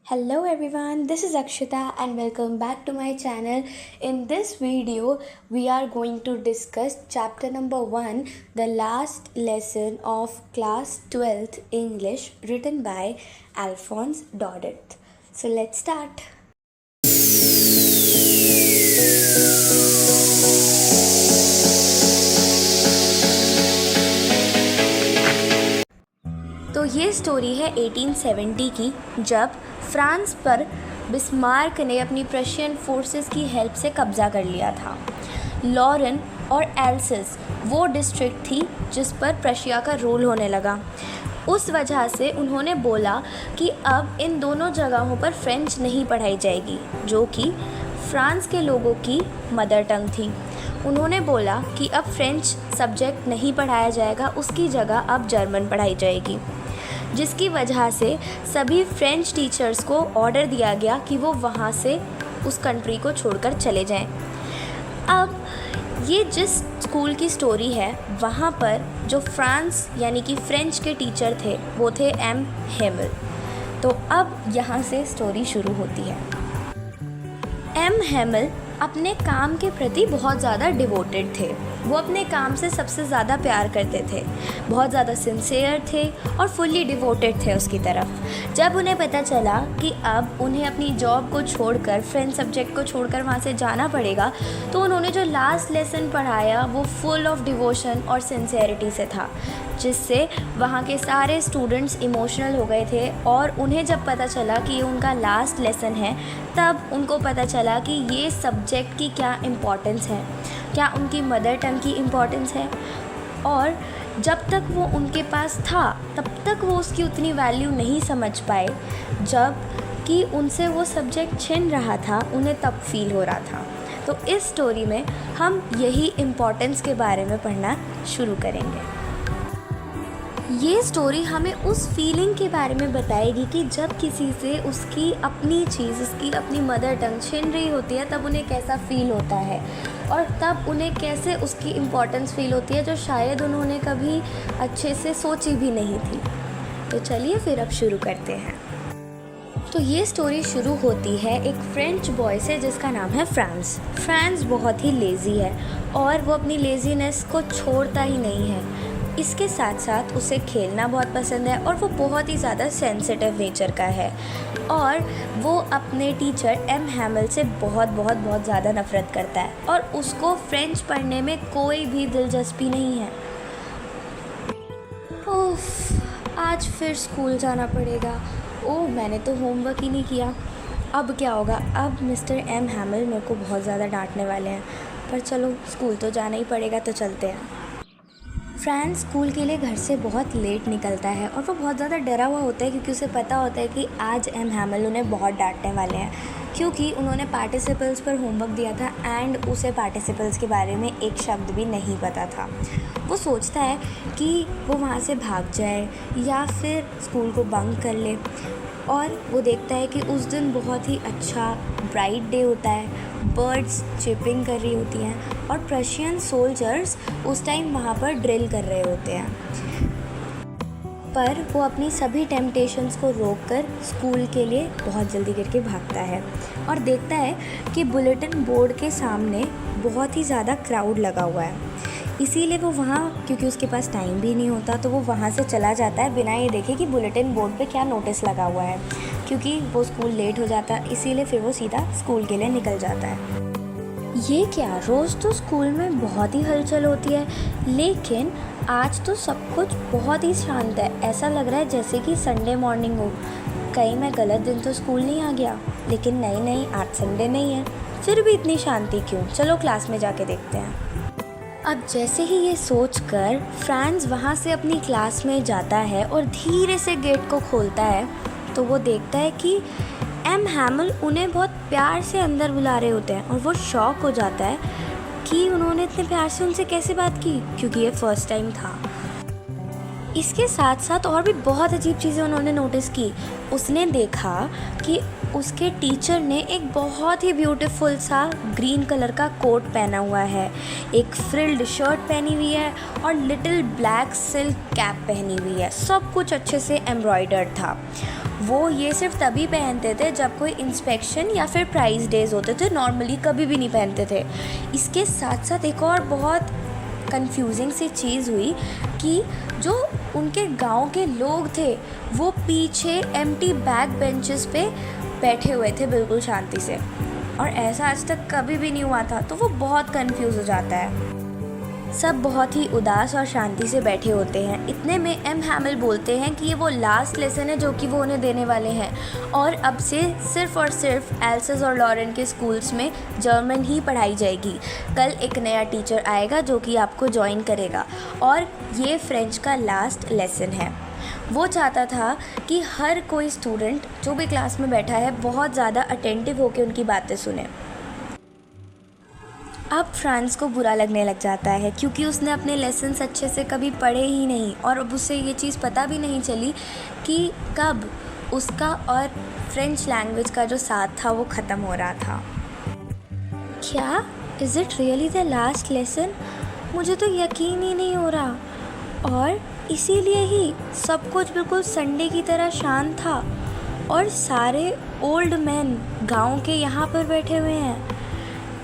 Hello everyone, this is Akshita and welcome back to my channel. In this video, we are going to discuss chapter number 1, the last lesson of class 12th English written by Alphonse Daudet. So let's start. तो ये story है 1870 की, जब France पर Bismarck ने अपनी Prussian forces की help से कब्ज़ा कर लिया था। लॉरेन और एल्सिस वो डिस्ट्रिक्ट थी जिस पर प्रशिया का रूल होने लगा। उस वजह से उन्होंने बोला कि अब इन दोनों जगहों पर फ्रेंच नहीं पढ़ाई जाएगी, जो कि फ्रांस के लोगों की मदर टंग थी। उन्होंने बोला कि अब फ्रेंच सब्जेक्ट नहीं पढ़ाया जाएगा, उसकी जगह अब जर्मन पढ़ाई जाएगी, जिसकी वजह से सभी फ्रेंच टीचर्स को ऑर्डर दिया गया कि वो वहाँ से उस कंट्री को छोड़कर चले जाएं। अब ये जिस स्कूल की स्टोरी है, वहाँ पर जो फ्रांस यानी कि फ्रेंच के टीचर थे वो थे एम हेमल। तो अब यहाँ से स्टोरी शुरू होती है। एम हेमल अपने काम के प्रति बहुत ज़्यादा डिवोटेड थे। वो अपने काम से सबसे ज़्यादा प्यार करते थे, बहुत ज़्यादा सिंसियर थे और फुल्ली डिवोटेड थे उसकी तरफ। जब उन्हें पता चला कि अब उन्हें अपनी जॉब को छोड़कर, फ्रेंच सब्जेक्ट को छोड़कर वहाँ से जाना पड़ेगा, तो उन्होंने जो लास्ट लेसन पढ़ाया वो फुल ऑफ डिवोशन और सिंसियरिटी से था, जिससे वहाँ के सारे स्टूडेंट्स इमोशनल हो गए थे। और उन्हें जब पता चला कि ये उनका लास्ट लेसन है, तब उनको पता चला कि ये सब्जेक्ट की क्या इम्पोर्टेंस है, क्या उनकी मदर टंग की इम्पोर्टेंस है। और जब तक वो उनके पास था तब तक वो उसकी उतनी वैल्यू नहीं समझ पाए, जब कि उनसे वो सब्जेक्ट छिन रहा था उन्हें तब फील हो रहा था। तो इस स्टोरी में हम यही इम्पोर्टेंस के बारे में पढ़ना शुरू करेंगे। ये स्टोरी हमें उस फीलिंग के बारे में बताएगी कि जब किसी से उसकी अपनी चीज़, उसकी अपनी मदर टंग छिन रही होती है, तब उन्हें कैसा फ़ील होता है और तब उन्हें कैसे उसकी इम्पोर्टेंस फ़ील होती है, जो शायद उन्होंने कभी अच्छे से सोची भी नहीं थी। तो चलिए फिर अब शुरू करते हैं। तो ये स्टोरी शुरू होती है एक फ्रेंच बॉय से जिसका नाम है फ्रांस। फ्रांस बहुत ही लेज़ी है और वो अपनी लेज़ीनेस को छोड़ता ही नहीं है। इसके साथ साथ उसे खेलना बहुत पसंद है और वो बहुत ही ज़्यादा सेंसिटिव नेचर का है और वो अपने टीचर एम हैमल से बहुत ज़्यादा नफ़रत करता है और उसको फ्रेंच पढ़ने में कोई भी दिलचस्पी नहीं है। उफ, आज फिर स्कूल जाना पड़ेगा। ओह, मैंने तो होमवर्क ही नहीं किया। अब क्या होगा? अब मिस्टर एम हैमल मेरे को बहुत ज़्यादा डांटने वाले हैं, पर चलो स्कूल तो जाना ही पड़ेगा, तो चलते हैं। फ्रांस स्कूल के लिए घर से बहुत लेट निकलता है और वो बहुत ज़्यादा डरा हुआ होता है, क्योंकि उसे पता होता है कि आज एम हैमल उन्हें बहुत डांटने वाले हैं, क्योंकि उन्होंने पार्टिसिपल्स पर होमवर्क दिया था एंड उसे पार्टिसिपल्स के बारे में एक शब्द भी नहीं पता था। वो सोचता है कि वो वहाँ से भाग जाए या फिर स्कूल को बंक कर ले, और वो देखता है कि उस दिन बहुत ही अच्छा ब्राइट डे होता है, बर्ड्स चिपिंग कर रही होती हैं और प्रशियन सोल्जर्स उस टाइम वहाँ पर ड्रिल कर रहे होते हैं। पर वो अपनी सभी टेम्पटेशंस को रोककर स्कूल के लिए बहुत जल्दी करके भागता है और देखता है कि बुलेटिन बोर्ड के सामने बहुत ही ज़्यादा क्राउड लगा हुआ है। इसीलिए वो वहाँ, क्योंकि उसके पास टाइम भी नहीं होता, तो वो वहाँ से चला जाता है बिना ये देखे कि बुलेटिन बोर्ड पे क्या नोटिस लगा हुआ है, क्योंकि वो स्कूल लेट हो जाता है। इसीलिए फिर वो सीधा स्कूल के लिए निकल जाता है। ये क्या, रोज़ तो स्कूल में बहुत ही हलचल होती है, लेकिन आज तो सब कुछ बहुत ही शांत है। ऐसा लग रहा है जैसे कि संडे मॉर्निंग हो। कहीं मैं गलत दिन तो स्कूल नहीं आ गया? लेकिन नहीं, आज संडे नहीं है, फिर भी इतनी शांति क्यों? चलो क्लास में जाके देखते हैं। अब जैसे ही ये सोचकर फ्रांस वहाँ से अपनी क्लास में जाता है और धीरे से गेट को खोलता है, तो वो देखता है कि एम हैमल उन्हें बहुत प्यार से अंदर बुला रहे होते हैं और वो शॉक हो जाता है कि उन्होंने इतने प्यार से उनसे कैसे बात की, क्योंकि ये फर्स्ट टाइम था। इसके साथ साथ और भी बहुत अजीब चीज़ें उन्होंने नोटिस की। उसने देखा कि उसके टीचर ने एक बहुत ही ब्यूटीफुल सा ग्रीन कलर का कोट पहना हुआ है, एक फ्रिल्ड शर्ट पहनी हुई है और लिटिल ब्लैक सिल्क कैप पहनी हुई है। सब कुछ अच्छे से एम्ब्रॉयडर्ड था। वो ये सिर्फ तभी पहनते थे जब कोई इंस्पेक्शन या फिर प्राइज़ डेज़ होते थे, नॉर्मली कभी भी नहीं पहनते थे। इसके साथ साथ एक और बहुत कंफ्यूजिंग सी चीज़ हुई कि जो उनके गांव के लोग थे वो पीछे एम्प्टी बैक बेंचेस पे बैठे हुए थे बिल्कुल शांति से, और ऐसा आज तक कभी भी नहीं हुआ था। तो वो बहुत कंफ्यूज हो जाता है। सब बहुत ही उदास और शांति से बैठे होते हैं। इतने में एम हैमिल बोलते हैं कि ये वो लास्ट लेसन है जो कि वो उन्हें देने वाले हैं, और अब से सिर्फ़ और सिर्फ एल्सेस और लॉरेन के स्कूल्स में जर्मन ही पढ़ाई जाएगी। कल एक नया टीचर आएगा जो कि आपको ज्वाइन करेगा, और ये फ्रेंच का लास्ट लेसन है। वो चाहता था कि हर कोई स्टूडेंट जो भी क्लास में बैठा है बहुत ज़्यादा अटेंटिव होकर उनकी बातें सुने। अब फ्रांस को बुरा लगने लग जाता है क्योंकि उसने अपने लेसन्स अच्छे से कभी पढ़े ही नहीं, और अब उसे ये चीज़ पता भी नहीं चली कि कब उसका और फ्रेंच लैंग्वेज का जो साथ था वो ख़त्म हो रहा था। क्या is it really the last lesson? मुझे तो यकीन ही नहीं हो रहा। और इसीलिए ही सब कुछ बिल्कुल संडे की तरह शांत था, और सारे ओल्ड मैन गांव के यहाँ पर बैठे हुए हैं।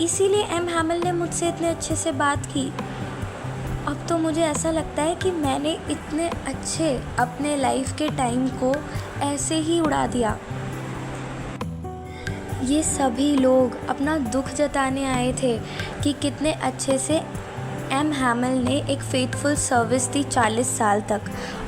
इसीलिए एम हैमिल ने मुझसे इतने अच्छे से बात की। अब तो मुझे ऐसा लगता है कि मैंने इतने अच्छे अपने लाइफ के टाइम को ऐसे ही उड़ा दिया। ये सभी लोग अपना दुख जताने आए थे कि कितने अच्छे से एम हैमिल ने एक फेथफुल सर्विस दी 40 साल तक,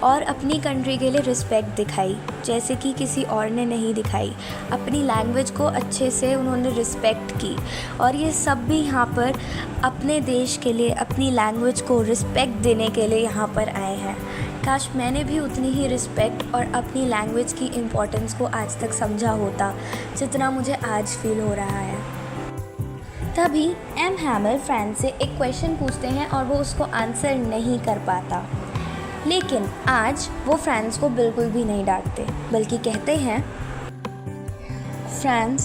और अपनी कंट्री के लिए रिस्पेक्ट दिखाई जैसे कि किसी और ने नहीं दिखाई। अपनी लैंग्वेज को अच्छे से उन्होंने रिस्पेक्ट की, और ये सब भी यहाँ पर अपने देश के लिए अपनी लैंग्वेज को रिस्पेक्ट देने के लिए यहाँ पर आए हैं। काश मैंने भी उतनी ही रिस्पेक्ट और अपनी लैंग्वेज की इम्पोर्टेंस को आज तक समझा होता जितना मुझे आज फील हो रहा है। तभी एम हैमिल फ्रांस से एक क्वेश्चन पूछते हैं और वो उसको आंसर नहीं कर पाता, लेकिन आज वो फ्रांस को बिल्कुल भी नहीं डांटते, बल्कि कहते हैं, फ्रांस,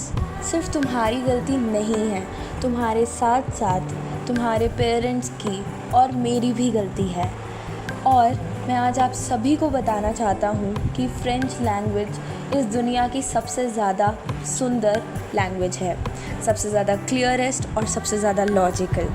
सिर्फ तुम्हारी गलती नहीं है, तुम्हारे साथ साथ तुम्हारे पेरेंट्स की और मेरी भी गलती है। और मैं आज आप सभी को बताना चाहता हूँ कि फ्रेंच लैंग्वेज इस दुनिया की सबसे ज़्यादा सुंदर लैंग्वेज है, सबसे ज़्यादा क्लियरेस्ट और सबसे ज़्यादा लॉजिकल।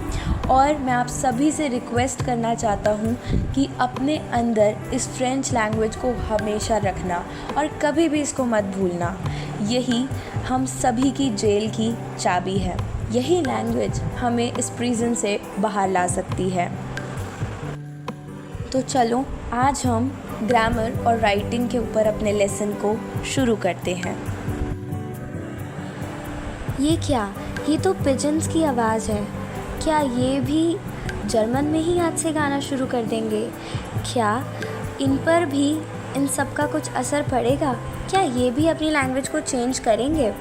और मैं आप सभी से रिक्वेस्ट करना चाहता हूँ कि अपने अंदर इस फ्रेंच लैंग्वेज को हमेशा रखना और कभी भी इसको मत भूलना। यही हम सभी की जेल की चाबी है। यही लैंग्वेज हमें इस प्रिजन से बाहर ला सकती है। तो चलो आज हम ग्रामर और राइटिंग के ऊपर अपने लेसन को शुरू करते हैं। ये क्या? ये तो पिजन्स की आवाज़ है। क्या ये भी जर्मन में ही आज से गाना शुरू कर देंगे? क्या इन पर भी इन सब का कुछ असर पड़ेगा? क्या ये भी अपनी लैंग्वेज को चेंज करेंगे?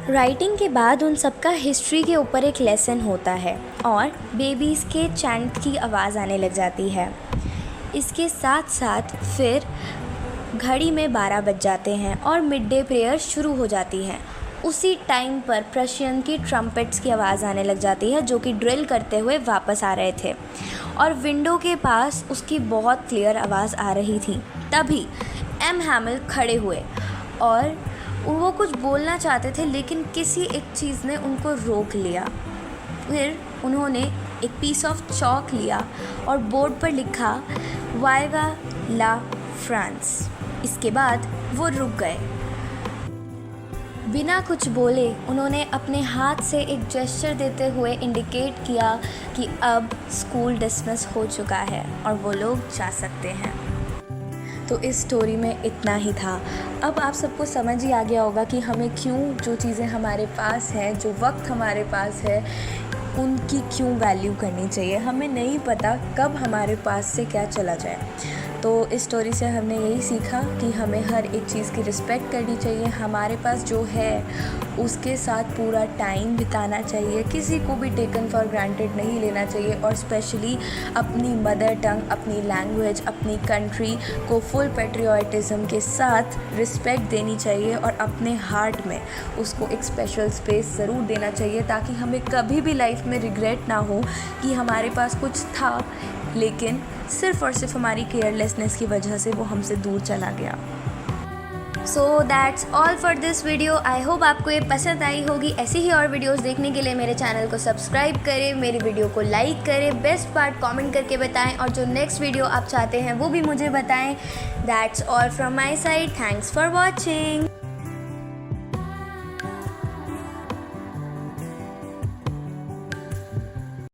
राइटिंग के बाद उन सबका हिस्ट्री के ऊपर एक लेसन होता है और बेबीज़ के चैंट की आवाज़ आने लग जाती है। इसके साथ साथ फिर घड़ी में 12 बज जाते हैं और मिड डे प्रेयर शुरू हो जाती है। उसी टाइम पर प्रशियन की ट्रम्पेट्स की आवाज़ आने लग जाती है जो कि ड्रिल करते हुए वापस आ रहे थे, और विंडो के पास उसकी बहुत क्लियर आवाज़ आ रही थी। तभी एम हैमिल खड़े हुए और वो कुछ बोलना चाहते थे, लेकिन किसी एक चीज़ ने उनको रोक लिया। फिर उन्होंने एक पीस ऑफ चॉक लिया और बोर्ड पर लिखा वाइवा ला फ्रांस। इसके बाद वो रुक गए। बिना कुछ बोले उन्होंने अपने हाथ से एक जेस्चर देते हुए इंडिकेट किया कि अब स्कूल डिसमिस हो चुका है और वो लोग जा सकते हैं। तो इस स्टोरी में इतना ही था। अब आप सबको समझ ही आ गया होगा कि हमें क्यों जो चीज़ें हमारे पास हैं, जो वक्त हमारे पास है, उनकी क्यों वैल्यू करनी चाहिए। हमें नहीं पता कब हमारे पास से क्या चला जाए। तो इस स्टोरी से हमने यही सीखा कि हमें हर एक चीज़ की रिस्पेक्ट करनी चाहिए। हमारे पास जो है उसके साथ पूरा टाइम बिताना चाहिए। किसी को भी टेकन फॉर ग्रांटेड नहीं लेना चाहिए, और स्पेशली अपनी मदर टंग, अपनी लैंग्वेज, अपनी कंट्री को फुल पेट्रियोटिज़म के साथ रिस्पेक्ट देनी चाहिए, और अपने हार्ट में उसको एक स्पेशल स्पेस ज़रूर देना चाहिए, ताकि हमें कभी भी लाइफ में रिग्रेट ना हो कि हमारे पास कुछ था लेकिन सिर्फ़ और सिर्फ हमारी केयरलेसनेस की वजह से वो हमसे दूर चला गया। So that's all for this video. I hope आपको ये पसंद आई होगी। ऐसी ही और वीडियोस देखने के लिए मेरे चैनल को सब्सक्राइब करें, मेरी वीडियो को लाइक करें, बेस्ट पार्ट कमेंट करके बताएं और जो नेक्स्ट वीडियो आप चाहते हैं वो भी मुझे बताएं। That's all from my side. Thanks for watching.